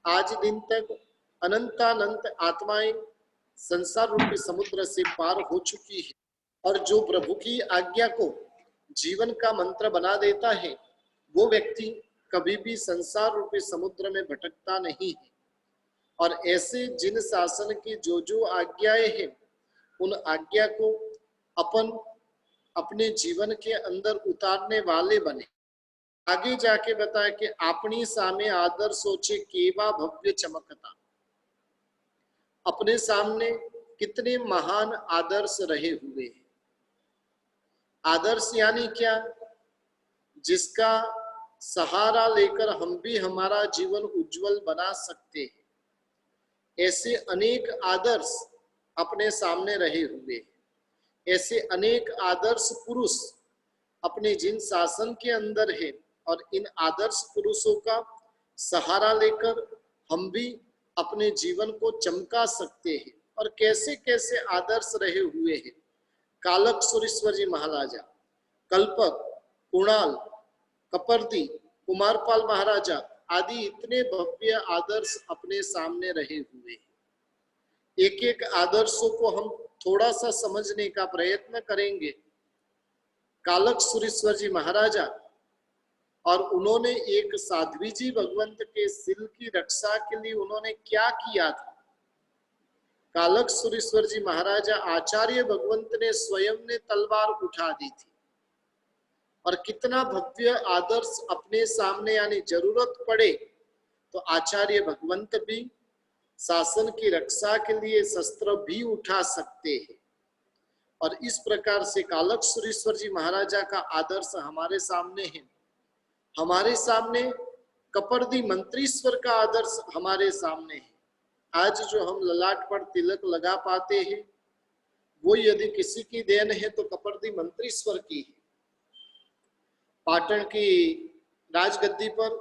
आज दिन तक अनंतानंत आत्माएं संसार रूपी समुद्र से पार हो चुकी है। और जो प्रभु की आज्ञा को जीवन का मंत्र बना देता है वो व्यक्ति कभी भी संसार रूपी समुद्र में भटकता नहीं है। और ऐसे जिन शासन की जो आज्ञाएं हैं उन आज्ञा को अपन अपने जीवन के अंदर उतारने वाले बने। आगे जाके बताया कि अपनी सामे आदर सोचे केवा भव्य चमकता, अपने सामने कितने महान आदर्श रहे हुए हैं। आदर्श यानी क्या? जिसका सहारा लेकर हम भी हमारा जीवन उज्जवल बना सकते हैं। ऐसे अनेक आदर्श अपने सामने रहे हुए हैं। ऐसे अनेक आदर्श पुरुष अपने जिन शासन के अंदर है, और इन आदर्श पुरुषों का सहारा लेकर हम भी अपने जीवन को चमका सकते हैं। और कैसे कैसे आदर्श रहे हुए हैं। कालक सुरेश्वर जी महाराजा, कल्पक, कुणाल, कपर्दी, कुमारपाल महाराजा आदि इतने भव्य आदर्श अपने सामने रहे हुए हैं। एक एक आदर्शों को हम थोड़ा सा समझने का प्रयत्न करेंगे। कालक सुरेश्वर जी महाराजा, और उन्होंने एक साध्वी जी भगवंत के सिल की रक्षा के लिए उन्होंने क्या किया था। कालक सुरेश्वर जी महाराजा आचार्य भगवंत ने स्वयं ने तलवार उठा दी थी। और कितना भव्य आदर्श अपने सामने, यानी जरूरत पड़े तो आचार्य भगवंत भी शासन की रक्षा के लिए शस्त्र भी उठा सकते हैं। और इस प्रकार से कालक सुरेश्वर जी महाराजा का आदर्श हमारे सामने है। हमारे सामने कपर्दी मंत्रीश्वर का आदर्श हमारे सामने है। आज जो हम ललाट पर तिलक लगा पाते हैं वो यदि किसी की देन है तो कपर्दी मंत्रीश्वर की है। पाटन की राजगद्दी पर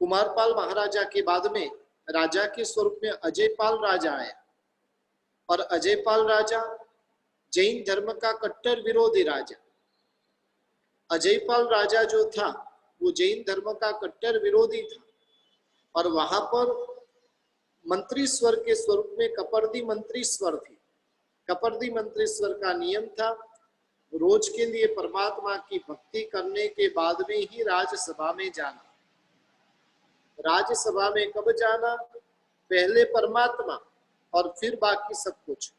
कुमारपाल महाराजा के बाद में राजा के स्वरूप में अजयपाल राजा आया। और अजयपाल राजा जैन धर्म का कट्टर विरोधी राजा, अजयपाल राजा जो था वो जैन धर्म का कट्टर विरोधी था और वहां पर मंत्रीश्वर के स्वरूप में कपर्दी मंत्रीश्वर थे। कपर्दी मंत्रीश्वर का नियम था रोज के लिए परमात्मा की भक्ति करने के बाद में ही राज्यसभा में जाना। राज्यसभा में कब जाना? पहले परमात्मा और फिर बाकी सब कुछ।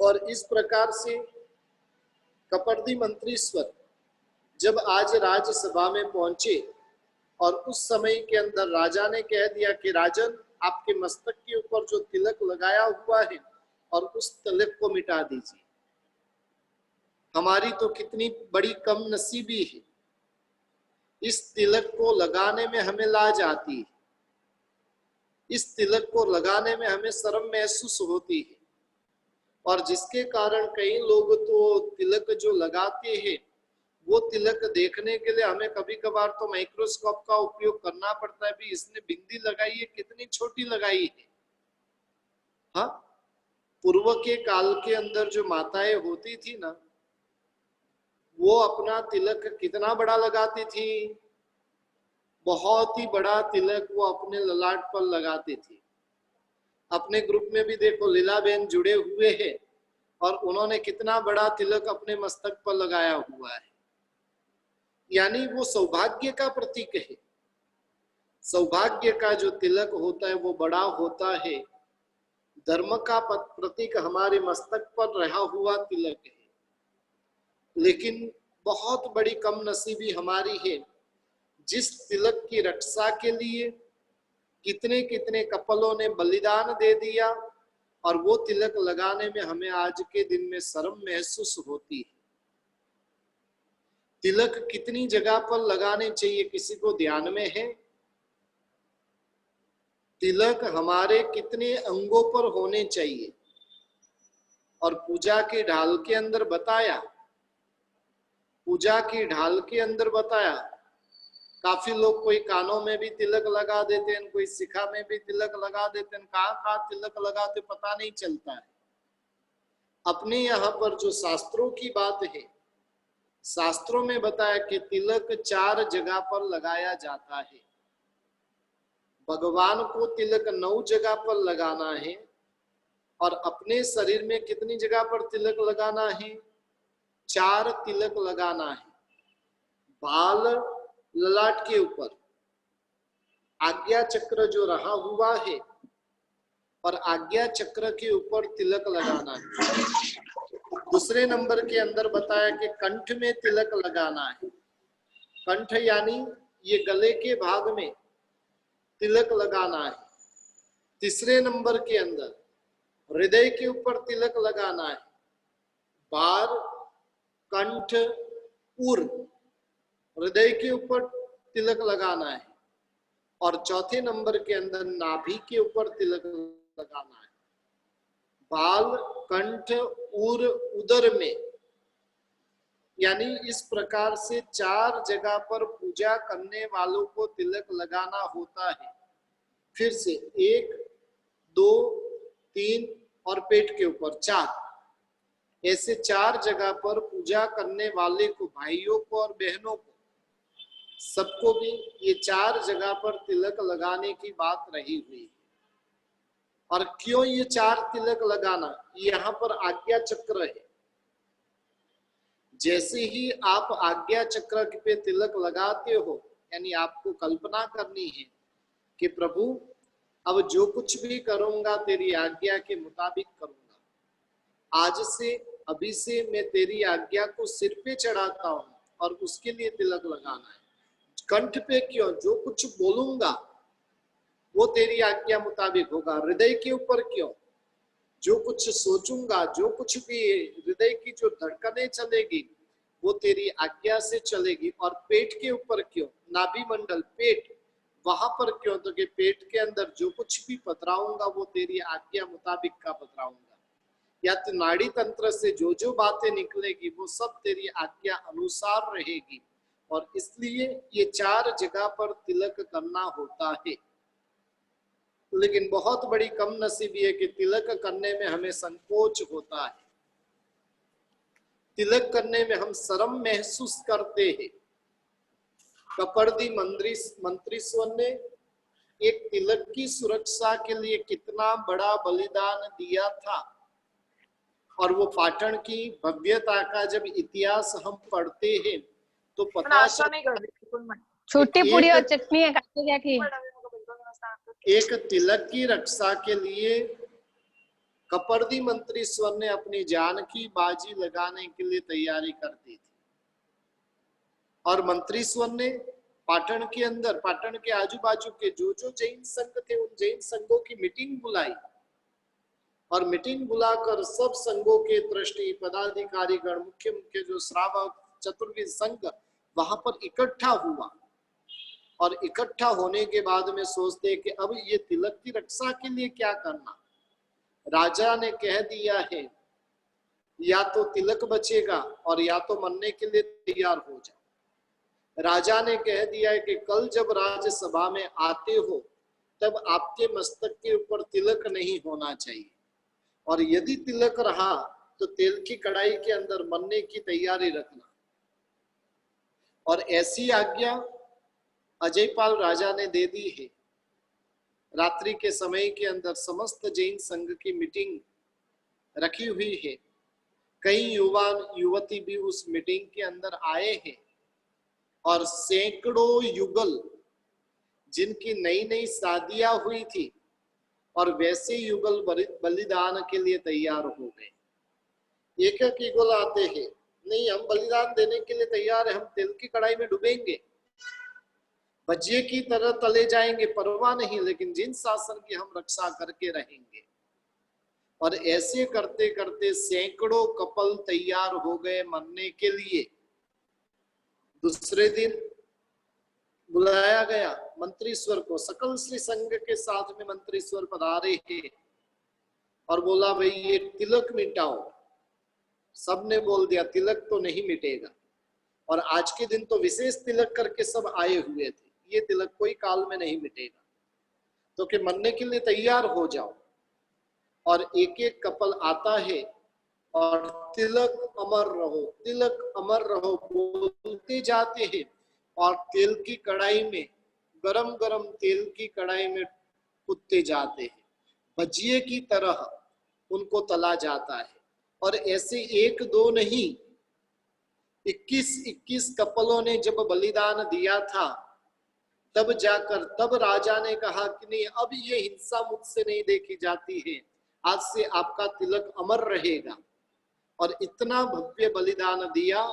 और इस प्रकार से कपर्दी मंत्रीश्वर जब आज राज्यसभा में पहुंचे और उस समय के अंदर राजा ने कह दिया कि राजन, आपके मस्तक के ऊपर जो तिलक लगाया हुआ है और उस तिलक को मिटा दीजिए। हमारी तो कितनी बड़ी कम नसीबी है, इस तिलक को लगाने में हमें लाज आती है, इस तिलक को लगाने में हमें शर्म महसूस होती है। और जिसके कारण कई लोग तो तिलक जो लगाते हैं वो तिलक देखने के लिए हमें कभी कभार तो माइक्रोस्कोप का उपयोग करना पड़ता है। भी इसने बिंदी लगाई है, कितनी छोटी लगाई है। हाँ, पूर्व के काल के अंदर जो माताएं होती थी ना, वो अपना तिलक कितना बड़ा लगाती थी, बहुत ही बड़ा तिलक वो अपने ललाट पर लगाती थी। अपने ग्रुप में भी देखो लीला बहन जुड़े हुए हैं और उन्होंने कितना बड़ा तिलक अपने मस्तक पर लगाया हुआ है। यानी वो सौभाग्य का प्रतीक है। सौभाग्य का जो तिलक होता है वो बड़ा होता है। धर्म का प्रतीक हमारे मस्तक पर रहा हुआ तिलक है। लेकिन बहुत बड़ी कम नसीबी हमारी है, जिस तिलक की रक्षा के लिए कितने कितने कपलों ने बलिदान दे दिया और वो तिलक लगाने में हमें आज के दिन में शर्म महसूस होती है। तिलक कितनी जगह पर लगाने चाहिए, किसी को ध्यान में है? तिलक हमारे कितने अंगों पर होने चाहिए? और पूजा की ढाल के अंदर बताया, पूजा की ढाल के अंदर बताया। काफी लोग कोई कानों में भी तिलक लगा देते हैं, कोई शिखा में भी तिलक लगा देते हैं, कहाँ कहाँ तिलक लगाते पता नहीं चलता है। अपने यहाँ पर जो शास्त्रों की बात है, शास्त्रों में बताया कि तिलक 4 जगह पर लगाया जाता है। भगवान को तिलक 9 जगह पर लगाना है और अपने शरीर में कितनी जगह पर तिलक लगाना है? 4 तिलक लगाना है। बाल, ललाट के ऊपर, आज्ञा चक्र जो रहा हुआ है और आज्ञा चक्र के ऊपर तिलक लगाना है। दूसरे नंबर के अंदर बताया कि कंठ में तिलक लगाना है। कंठ यानी ये गले के भाग में तिलक लगाना है। तीसरे नंबर के अंदर हृदय के ऊपर तिलक लगाना है। बार, कंठ, उर, हृदय के ऊपर तिलक लगाना है। और चौथे नंबर के अंदर नाभि के ऊपर तिलक लगाना है। बाल, कंठ, उर, उदर में, यानी इस प्रकार से 4 जगह पर पूजा करने वालों को तिलक लगाना होता है। फिर से 1, 2, 3 और पेट के ऊपर 4, ऐसे 4 जगह पर पूजा करने वाले को, भाइयों को और बहनों को, सबको भी ये 4 जगह पर तिलक लगाने की बात रही हुई। और क्यों ये 4 तिलक लगाना? यहाँ पर आज्ञा चक्र है। जैसे ही आप आज्ञा चक्र पे तिलक लगाते हो, यानी आपको कल्पना करनी है कि प्रभु अब जो कुछ भी करूंगा तेरी आज्ञा के मुताबिक करूंगा। आज से, अभी से मैं तेरी आज्ञा को सिर पे चढ़ाता हूं और उसके लिए तिलक लगाना है। कंठ पे क्यों? जो कुछ बोलूंगा वो तेरी आज्ञा मुताबिक होगा। हृदय के ऊपर क्यों? जो कुछ सोचूंगा, जो कुछ भी हृदय की जो धड़कनें चलेगी वो तेरी आज्ञा से चलेगी। और पेट के ऊपर क्यों? नाभि मंडल, पेट, वहां पर क्यों? तो कि पेट के अंदर जो कुछ भी पधराऊंगा वो तेरी आज्ञा मुताबिक का पधराऊंगा। या तो नाड़ी तंत्र से जो जो बातें निकलेगी वो सब तेरी आज्ञा अनुसार रहेगी। और इसलिए ये 4 जगह पर तिलक करना होता है। लेकिन बहुत बड़ी कम नसीबी है कि तिलक करने में हमें संकोच होता है। तिलक करने में हम शर्म महसूस करते हैं। कपर्दी मंत्रीश्वर ने एक तिलक की सुरक्षा के लिए कितना बड़ा बलिदान दिया था। और वो पाटन की भव्यता का जब इतिहास हम पढ़ते हैं तो पता छुट्टी पूरी और चटनी है खाते जाके। एक तिलक की रक्षा के लिए कपर्दी मंत्रीश्वर ने अपनी जान की बाजी लगाने के लिए तैयारी कर दी थी। और मंत्रीश्वर ने पाटन के अंदर, पाटन के आजू बाजू के जो जो जैन संघ थे उन जैन संघों की मीटिंग बुलाई और मीटिंग बुलाकर सब संघों के ट्रस्टी, पदाधिकारीगण, मुख्य मुख्य जो श्रावक, चतुर्विद संघ वहां पर इकट्ठा हुआ। और इकट्ठा होने के बाद में सोचते कि अब ये तिलक की रक्षा के लिए क्या करना। राजा ने कह दिया है या तो तिलक बचेगा और या तो मरने के लिए तैयार हो जाओ। राजा ने कह दिया है कि कल जब राज्यसभा में आते हो तब आपके मस्तक के ऊपर तिलक नहीं होना चाहिए, और यदि तिलक रहा तो तेल की कढ़ाई के अंदर मरने की तैयारी रखना। और ऐसी आज्ञा अजयपाल राजा ने दे दी है। रात्रि के समय के अंदर समस्त जैन संघ की मीटिंग रखी हुई है। कई युवा युवती भी उस मीटिंग के अंदर आए हैं और सैकड़ों युगल जिनकी नई नई शादियां हुई थी और वैसे युगल बलिदान के लिए तैयार हो गए। एक एक युगल आते हैं, नहीं हम बलिदान देने के लिए तैयार है, हम तेल की कढ़ाई में डूबेंगे, बजिए की तरह तले जाएंगे, परवाह नहीं, लेकिन जिन शासन की हम रक्षा करके रहेंगे। और ऐसे करते करते सैकड़ों कपल तैयार हो गए मरने के लिए। दूसरे दिन बुलाया गया मंत्रीश्वर को, सकल श्री संघ के साथ में मंत्रीश्वर पधारे हैं और बोला भाई ये तिलक मिटाओ। सबने बोल दिया तिलक तो नहीं मिटेगा, और आज के दिन तो विशेष तिलक करके सब आए हुए थे, ये तिलक कोई काल में नहीं मिटेगा, तो कि मरने के लिए तैयार हो जाओ। और एक एक कपल आता है और तिलक अमर रहो, तिलक अमर रहो बोलते जाते हैं। और तेल की कढ़ाई में, गरम गरम तेल की कढ़ाई में कूदते जाते हैं, भजिए की तरह उनको तला जाता है। और ऐसे एक दो नहीं, 21 कपलों ने जब बलिदान दिया था तब जाकर तब राजा ने कहा कि नहीं अब ये हिंसा मुझसे नहीं देखी जाती है, आज से आपका तिलक अमर रहेगा। और इतना भव्य बलिदान दिया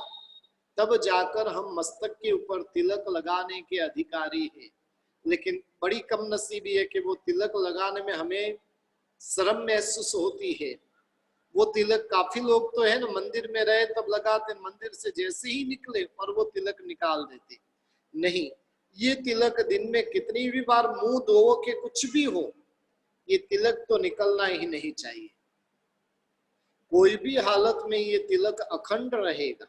तब जाकर हम मस्तक के ऊपर तिलक लगाने के अधिकारी हैं। लेकिन बड़ी कम नसीबी है कि वो तिलक लगाने में हमें शर्म महसूस होती है। वो तिलक काफी लोग तो है ना मंदिर में रहे तब लगाते, मंदिर से जैसे ही निकले और वो तिलक निकाल देते। नहीं, ये तिलक दिन में कितनी भी बार मुंह धो के कुछ भी हो, ये तिलक तो निकलना ही नहीं चाहिए। कोई भी हालत में ये तिलक अखंड रहेगा।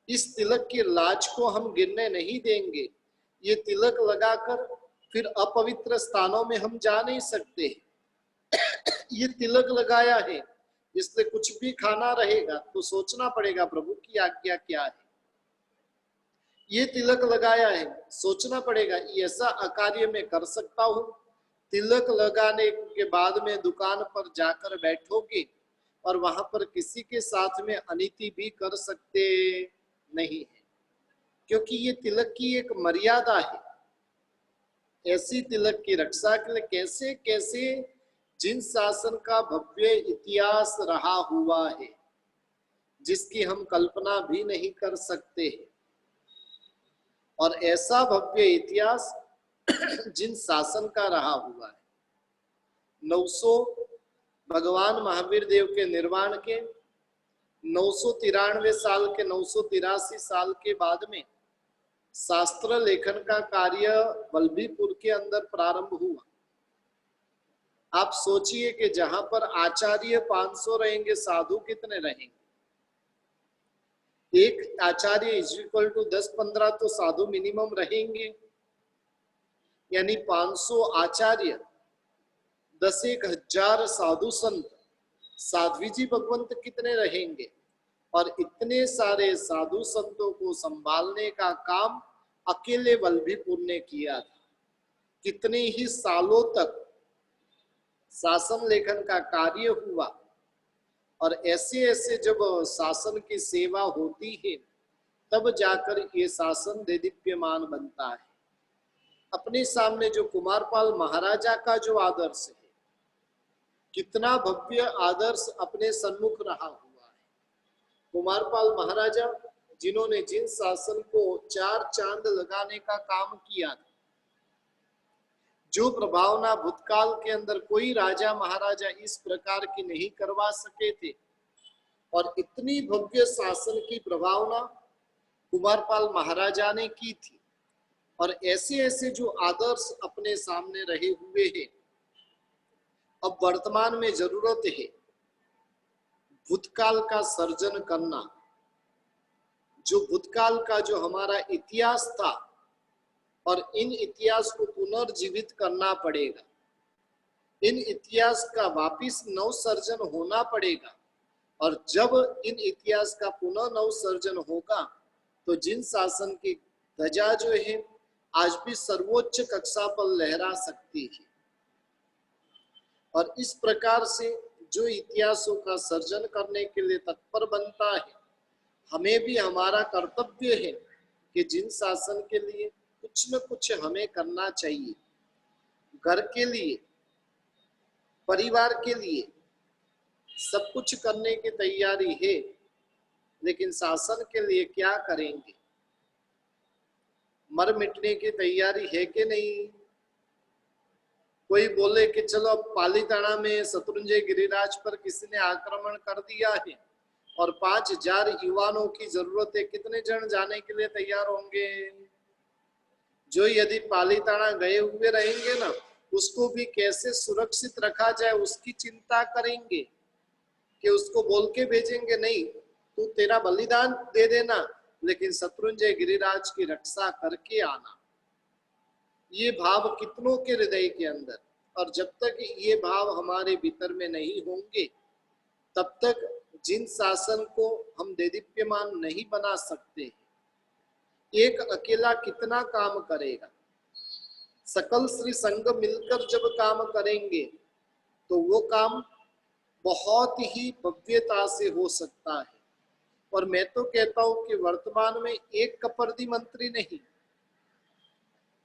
इस तिलक की लाज को हम गिरने नहीं देंगे। ये तिलक लगाकर फिर अपवित्र स्थानों में हम जा नहीं सकते। ये तिलक लगाया है इसलिए कुछ भी खाना रहेगा तो सोचना पड़ेगा प्रभु की आज्ञा क्या है। ये तिलक लगाया है, सोचना पड़ेगा ऐसा अकार्य में कर सकता हूँ। तिलक लगाने के बाद में दुकान पर जाकर बैठोगे और वहां पर किसी के साथ में अनीति भी कर सकते नहीं है, क्योंकि ये तिलक की एक मर्यादा है। ऐसी तिलक की रक्षा के लिए कैसे कैसे जिन शासन का भव्य इतिहास रहा हुआ है जिसकी हम कल्पना भी नहीं कर सकते हैं। और ऐसा भव्य इतिहास जिन शासन का रहा हुआ है, 900 भगवान महावीर देव के निर्वाण के 993 साल के 983 साल के बाद में शास्त्र लेखन का कार्य बल्लभीपुर के अंदर प्रारंभ हुआ। आप सोचिए कि जहां पर आचार्य 500 रहेंगे, साधु कितने रहेंगे? एक आचार्य इज इक्वल टू 10-15 तो साधु मिनिमम रहेंगे, यानी 500 आचार्य, 10,000 साधु संत, साध्वी जी भगवंत कितने रहेंगे? और इतने सारे साधु संतों को संभालने का काम अकेले वल्लभीपुर ने किया था। कितने ही सालों तक शासन लेखन का कार्य हुआ और ऐसे ऐसे जब शासन की सेवा होती है तब जाकर ये शासन देदीप्यमान बनता है। अपने सामने जो कुमारपाल महाराजा का जो आदर्श है, कितना भव्य आदर्श अपने सन्मुख रहा हुआ है। कुमारपाल महाराजा जिन्होंने जिन शासन को 4 चांद लगाने का काम किया था, जो प्रभावना भूतकाल के अंदर कोई राजा महाराजा इस प्रकार की नहीं करवा सके थे, और इतनी भव्य शासन की प्रभावना कुमारपाल महाराजा ने की थी। और ऐसे ऐसे जो आदर्श अपने सामने रहे हुए हैं, अब वर्तमान में जरूरत है भूतकाल का सर्जन करना। जो भूतकाल का जो हमारा इतिहास था, और इन इतिहास को पुनर्जीवित करना पड़ेगा। इन इतिहास का वापिस नवसर्जन होना पड़ेगा। और जब इन इतिहास का पुनः नवसर्जन होगा तो जिन शासन की ध्वजा जो है आज भी सर्वोच्च कक्षा पर लहरा सकती है। और इस प्रकार से जो इतिहासों का सर्जन करने के लिए तत्पर बनता है, हमें भी हमारा कर्तव्य है कि जिन शासन के लिए कुछ न कुछ हमें करना चाहिए। घर के लिए, परिवार के लिए सब कुछ करने की तैयारी है, लेकिन शासन के लिए क्या करेंगे? मर मिटने की तैयारी है कि नहीं? कोई बोले कि चलो अब पालीताना में शत्रुंजय गिरिराज पर किसी ने आक्रमण कर दिया है और 5000 युवाओं की जरूरत है, कितने जन जाने के लिए तैयार होंगे? जो यदि पालीताना गए हुए रहेंगे ना, उसको भी कैसे सुरक्षित रखा जाए उसकी चिंता करेंगे। कि उसको बोल के भेजेंगे, नहीं तू तेरा बलिदान दे देना, लेकिन शत्रुंजय गिरिराज की रक्षा करके आना। ये भाव कितनों के हृदय के अंदर, और जब तक ये भाव हमारे भीतर में नहीं होंगे तब तक जिन शासन को हम देदीप्यमान नहीं बना सकते। एक अकेला कितना काम करेगा? सकल श्री संघ मिलकर जब काम करेंगे तो वो काम बहुत ही भव्यता से हो सकता है। और मैं तो कहता हूं कि वर्तमान में एक कपर्दी मंत्री नहीं,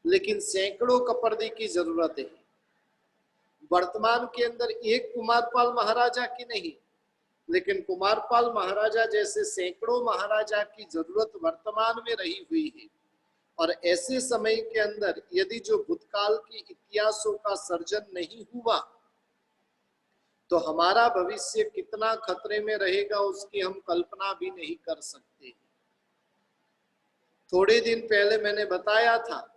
लेकिन सैकड़ों कपर्दी की जरूरत है। वर्तमान के अंदर एक कुमारपाल महाराजा की नहीं, लेकिन कुमारपाल महाराजा जैसे सैकड़ों महाराजा की जरूरत वर्तमान में रही हुई है। और ऐसे समय के अंदर यदि जो भूतकाल के इतिहासों का सर्जन नहीं हुआ तो हमारा भविष्य कितना खतरे में रहेगा उसकी हम कल्पना भी नहीं कर सकते। थोड़े दिन पहले मैंने बताया था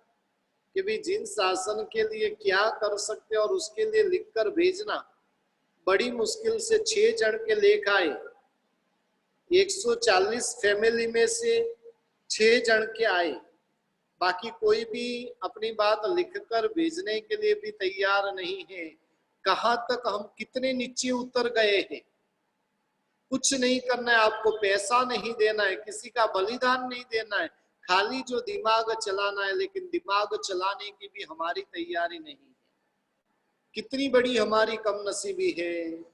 कि भी जिन शासन के लिए क्या कर सकते और उसके लिए लिखकर भेजना, बड़ी मुश्किल से 6 जन के लेख आए। 140 फैमिली में से 6 जन के आए, बाकी कोई भी अपनी बात लिखकर भेजने के लिए भी तैयार नहीं है। कहां तक हम कितने नीचे उतर गए हैं। कुछ नहीं करना है, आपको पैसा नहीं देना है, किसी का बलिदान नहीं देना है, खाली जो दिमाग चलाना है, लेकिन दिमाग चलाने की भी हमारी तैयारी नहीं है। कितनी बड़ी हमारी कम नसीबी है।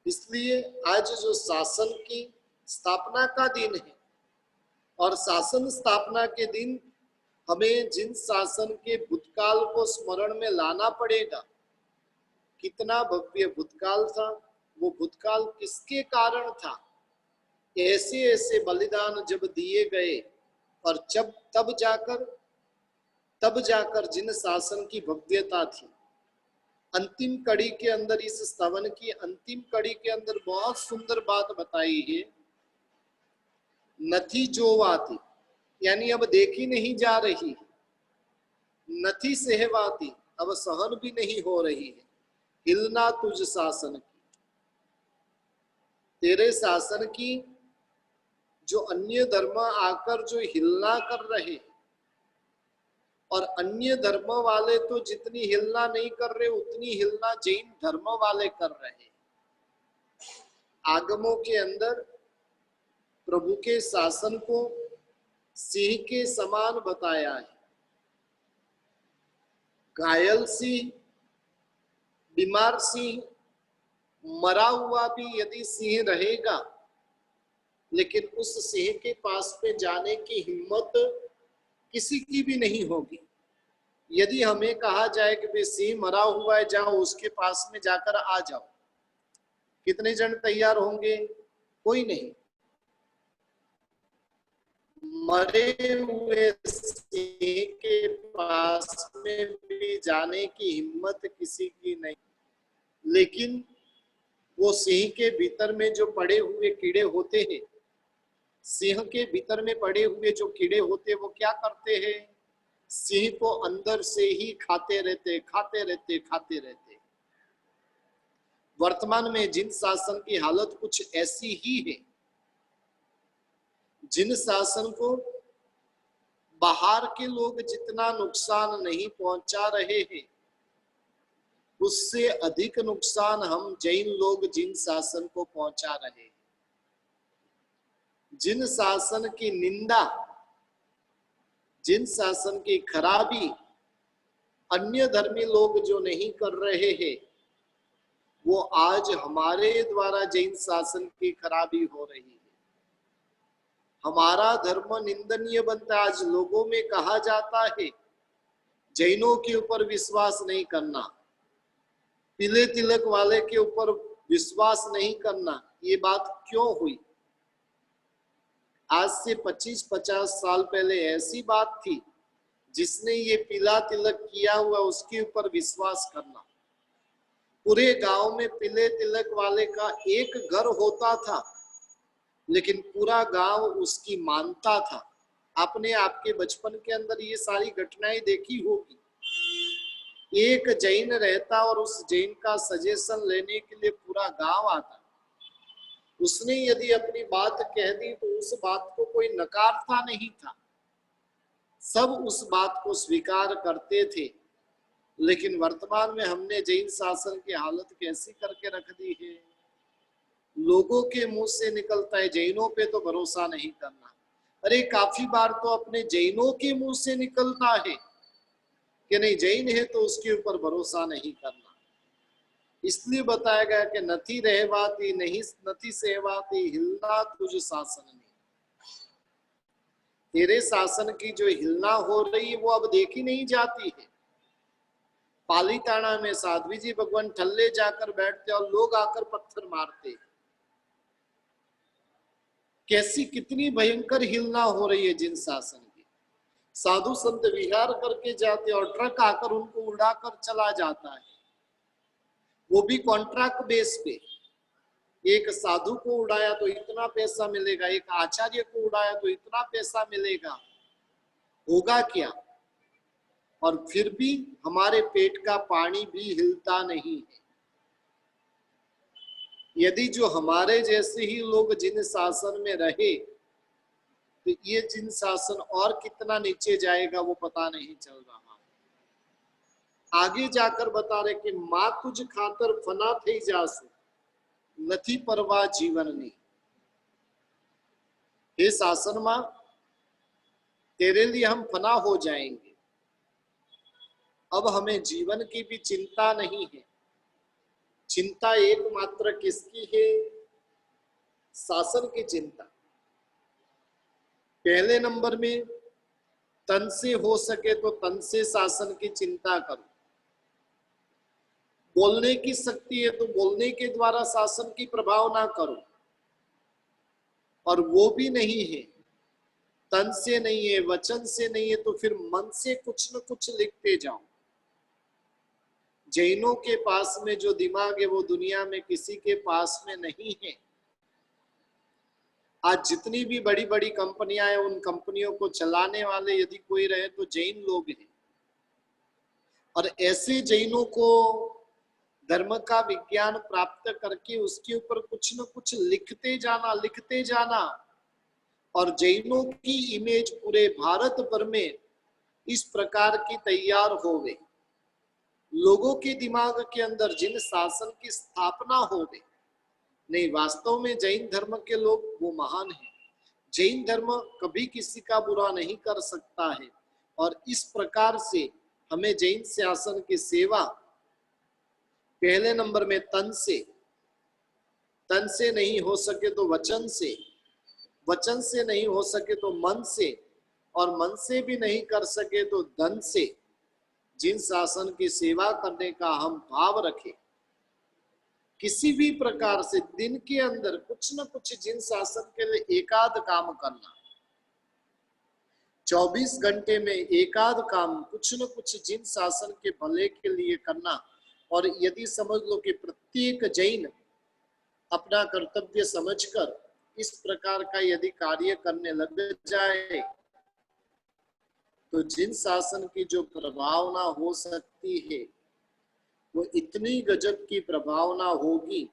इसलिए आज जो शासन की स्थापना का दिन है और शासन स्थापना के दिन हमें जिन शासन के भूतकाल को स्मरण में लाना पड़ेगा। कितना भव्य भूतकाल था, वो भूतकाल किसके कारण था? ऐसे ऐसे बलिदान जब दिए गए और जब तब जाकर जिन शासन की भव्यता थी। अंतिम कड़ी के अंदर, इस स्तवन की अंतिम कड़ी के अंदर बहुत सुंदर बात बताई है। नथी जोवाती, यानी अब देखी नहीं जा रही, नथी सहवाती, अब सहन भी नहीं हो रही है। हिलना तुझ शासन की, तेरे शासन की जो अन्य धर्म आकर जो हिलना कर रहे, और अन्य धर्म वाले तो जितनी हिलना नहीं कर रहे उतनी हिलना जैन धर्म वाले कर रहे। आगमों के अंदर प्रभु के शासन को सिंह के समान बताया है। घायल सिंह, बीमार सिंह, मरा हुआ भी यदि सिंह रहेगा, लेकिन उस सिंह के पास में जाने की हिम्मत किसी की भी नहीं होगी। यदि हमें कहा जाए कि भाई सिंह मरा हुआ है, जाओ उसके पास में जाकर आ जाओ, कितने जन तैयार होंगे? कोई नहीं। मरे हुए सिंह के पास में भी जाने की हिम्मत किसी की नहीं। लेकिन वो सिंह के भीतर में जो पड़े हुए कीड़े होते हैं, सिंह के भीतर में पड़े हुए जो कीड़े होते हैं, वो क्या करते हैं? सिंह को अंदर से ही खाते रहते, खाते रहते, खाते रहते। वर्तमान में जिन शासन की हालत कुछ ऐसी ही है, जिन शासन को बाहर के लोग जितना नुकसान नहीं पहुंचा रहे हैं, उससे अधिक नुकसान हम जैन लोग जिन शासन को पहुंचा रहे हैं। जिन शासन की निंदा, जिन शासन की खराबी अन्य धर्मी लोग जो नहीं कर रहे हैं, वो आज हमारे द्वारा जैन शासन की खराबी हो रही है। हमारा धर्म निंदनीय बनता है। आज लोगों में कहा जाता है जैनों के ऊपर विश्वास नहीं करना, पीले तिलक वाले के ऊपर विश्वास नहीं करना। ये बात क्यों हुई? आज से 25-50 साल पहले ऐसी बात थी, जिसने ये पीला तिलक किया हुआ उसके ऊपर विश्वास करना। पूरे गांव में पीले तिलक वाले का एक घर होता था, लेकिन पूरा गांव उसकी मानता था। आपने आपके बचपन के अंदर ये सारी घटनाएं देखी होगी। एक जैन रहता और उस जैन का सजेशन लेने के लिए पूरा गांव आता। उसने यदि अपनी बात कह दी तो उस बात को कोई नकारता नहीं था, सब उस बात को स्वीकार करते थे। लेकिन वर्तमान में हमने जैन शासन की हालत कैसी करके रख दी है? लोगों के मुंह से निकलता है जैनों पे तो भरोसा नहीं करना। अरे काफी बार तो अपने जैनों के मुंह से निकलता है कि नहीं जैन है तो उसके ऊपर भरोसा नहीं करना। इसलिए बताया गया कि नथी रहवाती नहीं नथी सहवाती हिलना तुझ शासन में। तेरे शासन की जो हिलना हो रही है वो अब देखी नहीं जाती है। पालीताना में साध्वी जी भगवान ठल्ले जाकर बैठते और लोग आकर पत्थर मारते। कैसी कितनी भयंकर हिलना हो रही है जिन शासन की। साधु संत विहार करके जाते और ट्रक आकर उनको उड़ाकर चला जाता है, वो भी कॉन्ट्रैक्ट बेस पे। एक साधु को उड़ाया तो इतना पैसा मिलेगा, एक आचार्य को उड़ाया तो इतना पैसा मिलेगा। होगा क्या? और फिर भी हमारे पेट का पानी भी हिलता नहीं है। यदि जो हमारे जैसे ही लोग जिन शासन में रहे तो ये जिन शासन और कितना नीचे जाएगा वो पता नहीं चल रहा। आगे जाकर बता रहे कि माँ तुझ खातर फना थई जासु नथी परवाह जीवन ने। हे शासन माँ, तेरे लिए हम फना हो जाएंगे। अब हमें जीवन की भी चिंता नहीं है। चिंता एकमात्र किसकी है? शासन की चिंता। पहले नंबर में तन से हो सके तो तन से शासन की चिंता करो। बोलने की शक्ति है तो बोलने के द्वारा शासन की प्रभाव ना करो, और वो भी नहीं है, तन से नहीं है, वचन से नहीं है, तो फिर मन से कुछ न कुछ लिखते जाओ। जैनों के पास में जो दिमाग है वो दुनिया में किसी के पास में नहीं है। आज जितनी भी बड़ी बड़ी कंपनियां हैं, उन कंपनियों को चलाने वाले यदि कोई रहे तो जैन लोग हैं। और ऐसे जैनों को धर्म का विज्ञान प्राप्त करके उसके ऊपर कुछ न कुछ लिखते जाना, लिखते जाना, और जैनों की इमेज पूरे भारत भर में इस प्रकार की तैयार हो गई। लोगों के दिमाग के अंदर जिन शासन की स्थापना हो गई। नहीं, वास्तव में जैन धर्म के लोग वो महान हैं। जैन धर्म कभी किसी का बुरा नहीं कर सकता है और इस प्रकार से हमें जैन शासन की सेवा पहले नंबर में तन से नहीं हो सके तो वचन से नहीं हो सके तो मन से, और मन से भी नहीं कर सके तो धन से जिन शासन की सेवा करने का हम भाव रखें। किसी भी प्रकार से दिन के अंदर कुछ न कुछ जिन शासन के लिए एकाध काम करना, 24 घंटे में एकाध काम कुछ न कुछ जिन शासन के भले के लिए करना। और यदि समझ लो कि प्रत्येक जैन अपना कर्तव्य समझकर इस प्रकार का यदि कार्य करने लग जाए तो जिन शासन की जो प्रभावना हो सकती है वो इतनी गजब की प्रभावना होगी।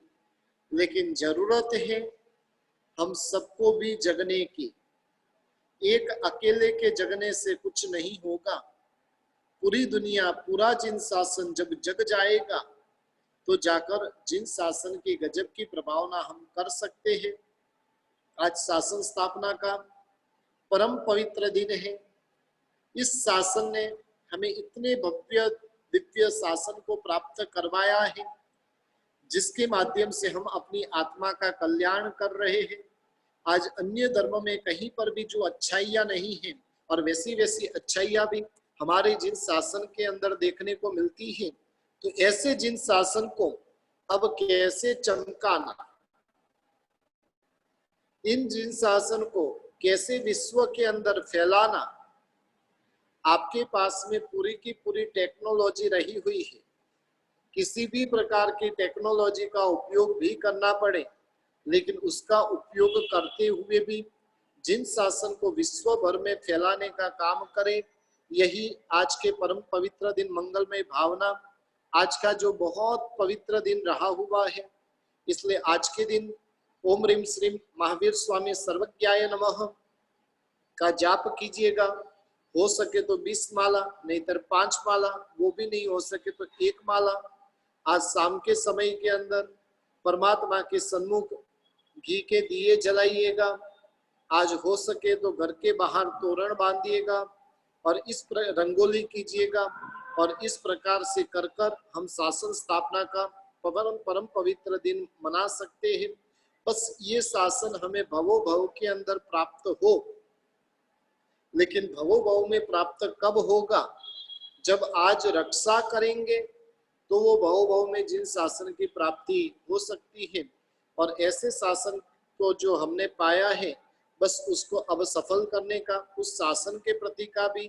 लेकिन जरूरत है हम सबको भी जगने की। एक अकेले के जगने से कुछ नहीं होगा। पूरी दुनिया, पूरा जिन शासन जब जग जाएगा तो जाकर जिन शासन की गजब की प्रभावना हम कर सकते हैं। आज शासन स्थापना का परम पवित्र दिन है। इस शासन ने हमें इतने भव्य दिव्य शासन को प्राप्त करवाया है जिसके माध्यम से हम अपनी आत्मा का कल्याण कर रहे हैं। आज अन्य धर्म में कहीं पर भी जो अच्छाइयाँ नहीं है और वैसी अच्छाइयाँ भी हमारे जिन शासन के अंदर देखने को मिलती है, तो ऐसे जिन शासन को अब कैसे चमकाना, इन जिन शासन को कैसे विश्व के अंदर फैलाना, आपके पास में पूरी की पूरी टेक्नोलॉजी रही हुई है। किसी भी प्रकार की टेक्नोलॉजी का उपयोग भी करना पड़े, लेकिन उसका उपयोग करते हुए भी जिन शासन को विश्व भर में फैलाने का काम करें, यही आज के परम पवित्र दिन मंगलमय भावना, आज का जो बहुत पवित्र दिन रहा हुआ है। इसलिए आज के दिन ओम ह्रीम श्रीम महावीर स्वामी सर्वज्ञाय नमः का जाप कीजिएगा। हो सके तो 20 माला, नहीं तो 5 माला, वो भी नहीं हो सके तो 1 माला। आज शाम के समय के अंदर परमात्मा के सन्मुख घी के दिए जलाइएगा। आज हो सके तो घर के बाहर तोरण बांधिएगा और इस रंगोली कीजिएगा। और इस प्रकार से कर कर हम शासन स्थापना का परम पवित्र दिन मना सकते हैं। बस ये शासन हमें भवो भव के अंदर प्राप्त हो। लेकिन भवो भव में प्राप्त कब होगा? जब आज रक्षा करेंगे तो वो भवो भव में जिन शासन की प्राप्ति हो सकती है। और ऐसे शासन को जो हमने पाया है, बस उसको अब सफल करने का, उस शासन के प्रति का भी